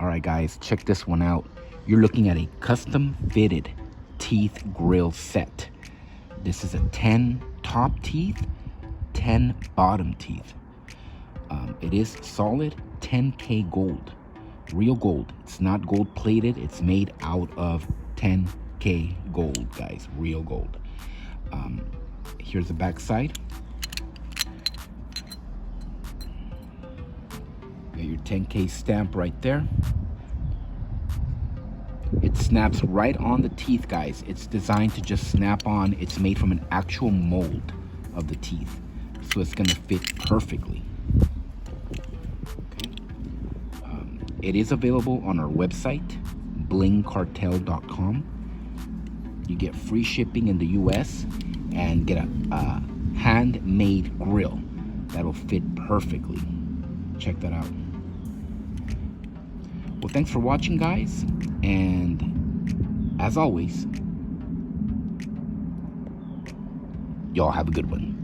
All right, guys, check this one out. You're looking at a custom fitted teeth grill set. This is a 10 top teeth, 10 bottom teeth. It is solid 10K gold, real gold. It's not gold plated. It's made out of 10K gold, guys, real gold. Here's the back side. Got your 10K stamp right there. It snaps right on the teeth, guys. It's designed to just snap on. It's made from an actual mold of the teeth, so it's gonna fit perfectly. Okay. It is available on our website, blingcartel.com. You get free shipping in the US and get a handmade grill that'll fit perfectly. Check that out. Well, thanks for watching, guys, and as always, y'all have a good one.